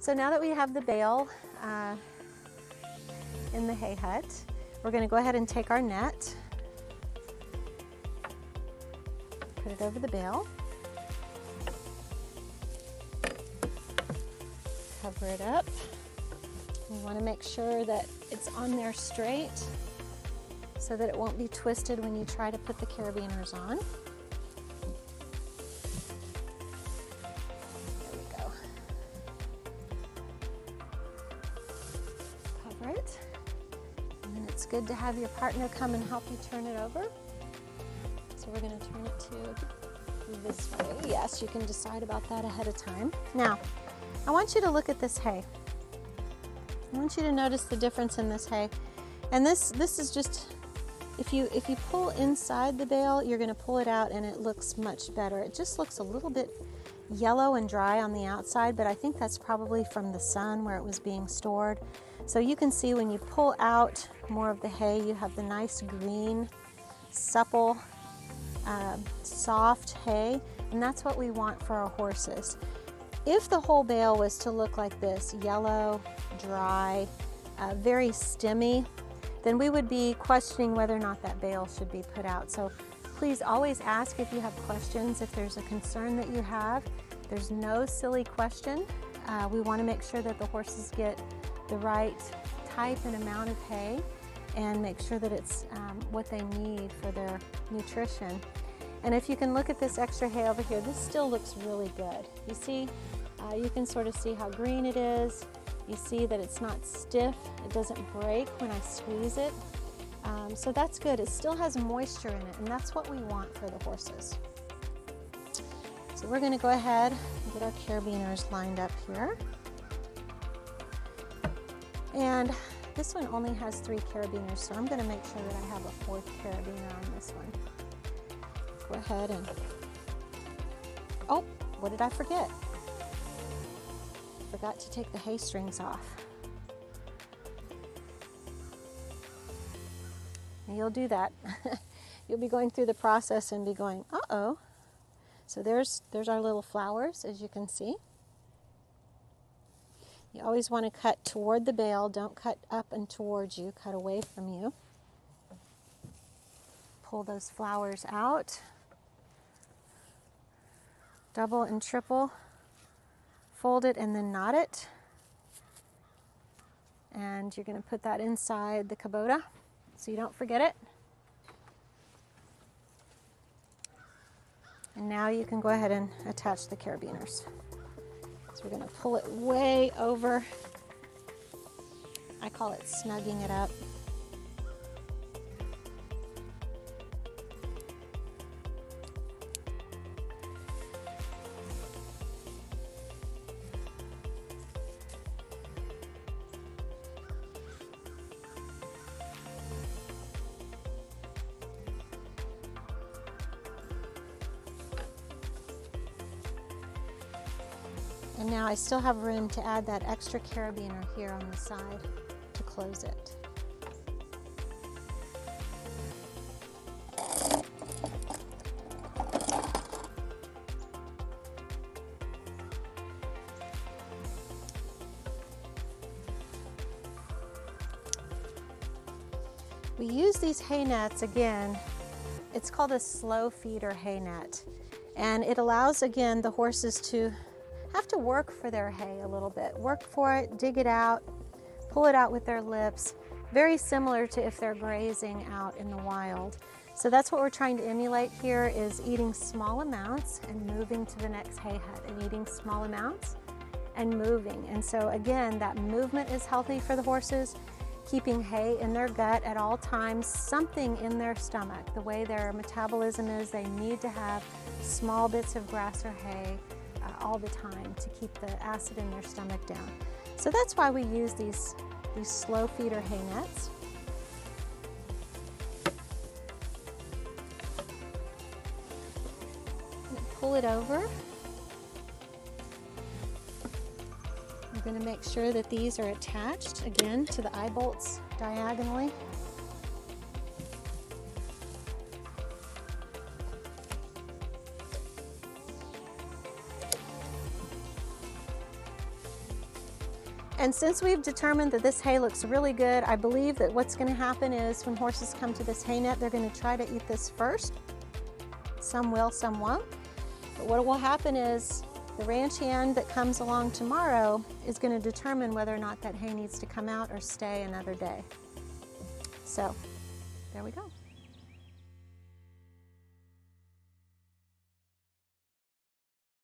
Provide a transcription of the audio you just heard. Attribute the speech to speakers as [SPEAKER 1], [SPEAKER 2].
[SPEAKER 1] So now that we have the bale in the hay hut, we're going to go ahead and take our net, put it over the bale, cover it up. We want to make sure that it's on there straight so that it won't be twisted when you try to put the carabiners on. There we go. Cover it. And then it's good to have your partner come and help you turn it over. So we're going to turn it to this way. Yes, you can decide about that ahead of time. Now, I want you to look at this hay. I want you to notice the difference in this hay. And this is just, if you pull inside the bale, you're going to pull it out and it looks much better. It just looks a little bit yellow and dry on the outside, but I think that's probably from the sun where it was being stored. So you can see when you pull out more of the hay, you have the nice green, supple, soft hay, and that's what we want for our horses. If the whole bale was to look like this, yellow, dry, very stemmy, then we would be questioning whether or not that bale should be put out. So please always ask if you have questions, if there's a concern that you have. There's no silly question. We want to make sure that the horses get the right type and amount of hay and make sure that it's what they need for their nutrition. And if you can look at this extra hay over here, this still looks really good. You see, you can sort of see how green it is. You see that it's not stiff. It doesn't break when I squeeze it. So that's good. It still has moisture in it, and that's what we want for the horses. So we're going to go ahead and get our carabiners lined up here. And this one only has 3 carabiners, so I'm going to make sure that I have a 4th carabiner on this one. Go ahead and, oh, what did I forget? Forgot to take the hay strings off. And you'll do that. You'll be going through the process and be going, uh-oh. So there's our little flowers, as you can see. You always want to cut toward the bale. Don't cut up and towards you. Cut away from you. Pull those flowers out. Double and triple. Fold it and then knot it. And you're going to put that inside the Kubota so you don't forget it. And now you can go ahead and attach the carabiners. So we're going to pull it way over. I call it snugging it up. And now I still have room to add that extra carabiner here on the side to close it. We use these hay nets again. It's called a slow feeder hay net. And it allows, again, the horses to have to work for their hay a little bit. Work for it, dig it out, pull it out with their lips. Very similar to if they're grazing out in the wild. So that's what we're trying to emulate here, is eating small amounts and moving to the next hay hut, and eating small amounts and moving. And so again, that movement is healthy for the horses, keeping hay in their gut at all times, something in their stomach. The way their metabolism is, they need to have small bits of grass or hay all the time to keep the acid in their stomach down. So that's why we use these slow feeder hay nets. Pull it over. We're going to make sure that these are attached again to the eye bolts diagonally. And since we've determined that this hay looks really good, I believe that what's going to happen is when horses come to this hay net, they're going to try to eat this first. Some will, some won't. But what will happen is the ranch hand that comes along tomorrow is going to determine whether or not that hay needs to come out or stay another day. So there we go.